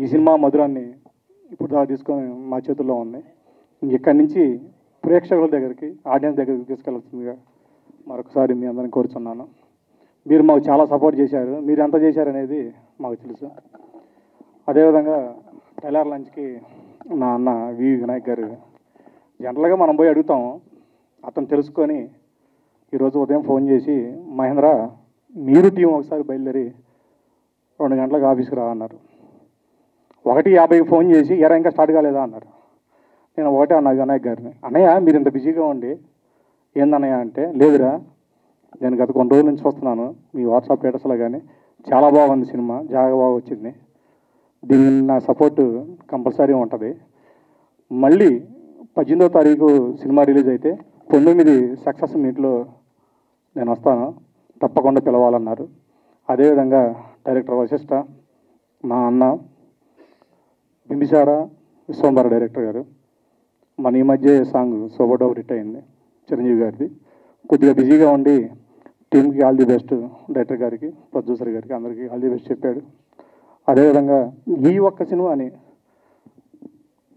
ఈ సినిమా మధురాన్ని ఇప్పుడు దాకా తీసుకొని మా చేతుల్లో ఉంది. ఇక్కడి నుంచి ప్రేక్షకుల దగ్గరికి, ఆడియన్స్ దగ్గరికి తీసుకెళ్లాల్సిందిగా మరొకసారి మీ అందరిని కోరుచున్నాను. మీరు మాకు చాలా సపోర్ట్ చేశారు. మీరు ఎంత చేశారనేది మాకు తెలుసు. అదేవిధంగా టైలర్ లంచ్కి నా అన్న వి వినాయక్ గారు, జనరల్గా మనం పోయి అడుగుతాం, అతను తెలుసుకొని ఈరోజు ఉదయం ఫోన్ చేసి, మహేంద్ర మీరు టీం ఒకసారి బయలుదేరి 2 గంటలకు ఆఫీస్కి రా అన్నారు. 1:50కి ఫోన్ చేసి ఎరా ఇంకా స్టార్ట్ కాలేదా అన్నారు. నేను ఒకటే అన్నా వినాయక్ గారిని, అన్నయ్య మీరు ఇంత బిజీగా ఉండి ఏందన్నయ్య అంటే, లేదురా నేను గత కొన్ని రోజుల నుంచి వస్తున్నాను మీ వాట్సాప్ స్టేటస్లో కానీ, చాలా బాగుంది సినిమా, చాలా బాగా వచ్చింది, దీనికి నా సపోర్టు కంపల్సరీ ఉంటుంది. మళ్ళీ 18వ తారీఖు సినిమా రిలీజ్ అయితే 19 సక్సెస్ మీట్లో నేను వస్తాను, తప్పకుండా పిలవాలన్నారు. అదేవిధంగా డైరెక్టర్ వశిష్ఠ, నా అన్న బింబిసార విశ్వంబర డైరెక్టర్ గారు, మన ఈ మధ్య సాంగ్ సోబోడో హిట్ అయింది చిరంజీవి గారిది, కొద్దిగా బిజీగా ఉండి టీంకి ఆల్ ది బెస్ట్, డైరెక్టర్ గారికి, ప్రొడ్యూసర్ గారికి, అందరికీ ఆల్ ది బెస్ట్ చెప్పాడు. అదేవిధంగా ఈ ఒక్క సినిమాని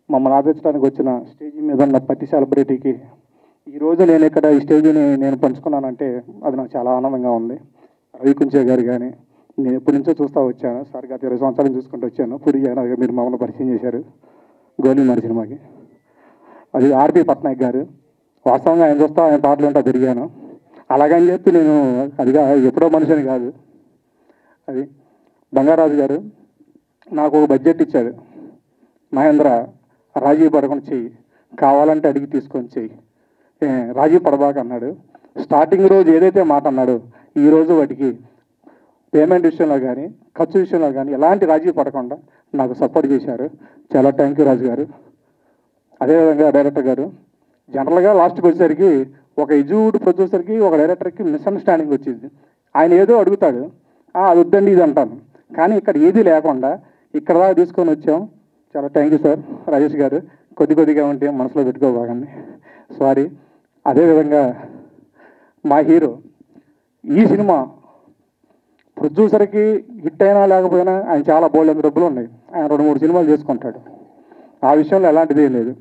మమ్మల్ని ఆదరించడానికి వచ్చిన స్టేజీ మీద ఉన్న ప్రతి సెలబ్రిటీకి, ఈరోజు నేను ఇక్కడ ఈ స్టేజీని నేను పంచుకున్నానంటే అది నాకు చాలా ఆనందంగా ఉంది. రవి కుంచే గారు కానీ, నేను ఎప్పటి నుంచో చూస్తూ వచ్చాను, సార్ గత 20 సంవత్సరాలు చూసుకుంటూ వచ్చాను. పూరి జగన్నాథ్ గారు మీరు మమ్మల్ని పరిచయం చేశారు గోలీమారి సినిమాకి. అది ఆర్పి పట్నాయక్ గారు, వాస్తవంగా ఆయన చూస్తా ఆయన పాటలు ఉంటా తిరిగాను. అలాగని చెప్పి నేను అదిగా ఎప్పుడో మనిషిని కాదు. అది బంగారాజు గారు నాకు ఒక బడ్జెట్ ఇచ్చాడు, మహేంద్ర రాజీ పడకుండా చెయ్యి, కావాలంటే అడిగి తీసుకొని చెయ్యి, రాజీ పడబాక అన్నాడు. స్టార్టింగ్ రోజు ఏదైతే మాట అన్నాడో ఈరోజు వాటికి పేమెంట్ విషయంలో కానీ, ఖర్చు విషయంలో కానీ ఎలాంటి రాజీ పడకుండా నాకు సపోర్ట్ చేశారు. చాలా థ్యాంక్ యూ రాజు గారు. అదేవిధంగా డైరెక్టర్ గారు, జనరల్గా లాస్ట్కి వచ్చేసరికి ఒక ఎగ్జిక్యూటివ్ ప్రొడ్యూసర్కి ఒక డైరెక్టర్కి మిస్అండర్స్టాండింగ్ వచ్చింది. ఆయన ఏదో అడుగుతాడు, అది వద్దండి ఇది అంటాను, కానీ ఇక్కడ ఏది లేకుండా ఇక్కడ దాకా తీసుకొని వచ్చాం. చాలా థ్యాంక్ యూ సార్. రాజేష్ గారు కొద్దిగా ఉంటే మనసులో పెట్టుకోబాగండి, సారీ. అదేవిధంగా మా హీరో, ఈ సినిమా ప్రొడ్యూసర్కి హిట్ అయినా లేకపోయినా ఆయన చాలా బోల్డ్ డబ్బులు ఉన్నాయి, ఆయన 2-3 సినిమాలు చేసుకుంటాడు, ఆ విషయంలో ఎలాంటిది ఏం లేదు.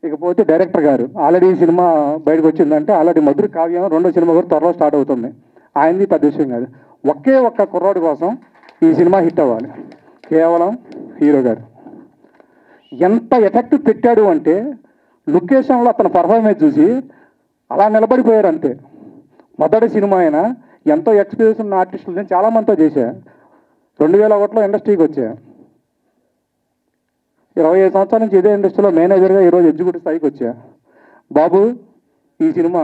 ఇకపోతే డైరెక్టర్ గారు, ఆల్రెడీ ఈ సినిమా బయటకు వచ్చిందంటే ఆల్రెడీ మధుర కావ్యం 2వ సినిమా కూడా త్వరలో స్టార్ట్ అవుతుంది. ఆయనది పెద్ద విషయం కాదు, ఒకే ఒక్క కుర్రాడు కోసం ఈ సినిమా హిట్ అవ్వాలి, కేవలం హీరో గారు. ఎంత ఎఫెక్ట్ పెట్టాడు అంటే లొకేషన్లో అతను పర్ఫార్మెన్స్ చూసి అలా నిలబడిపోయారు అంతే. మొదటి సినిమా అయినా ఎంతో ఎక్స్పీరియన్స్ ఉన్న ఆర్టిస్టులు నేను చాలామందితో చేశా. 2001లో ఇండస్ట్రీకి వచ్చా, 25 సంవత్సరాల నుంచి ఇదే ఇండస్ట్రీలో మేనేజర్గా ఈరోజు ఎగ్జిక్యూటివ్ స్థాయికి వచ్చా. బాబు ఈ సినిమా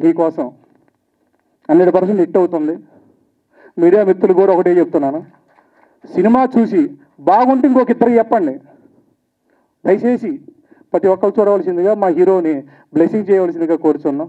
నీకోసం 100% హిట్ అవుతుంది. మీడియా మిత్రులు కూడా ఒకటే చెప్తున్నాను, సినిమా చూసి బాగుంటే ఇంకొక ఇద్దరికి చెప్పండి, దయచేసి ప్రతి ఒక్కరు చూడవలసిందిగా మా హీరోని బ్లెస్సింగ్ చేయవలసిందిగా కోరుచున్నాం.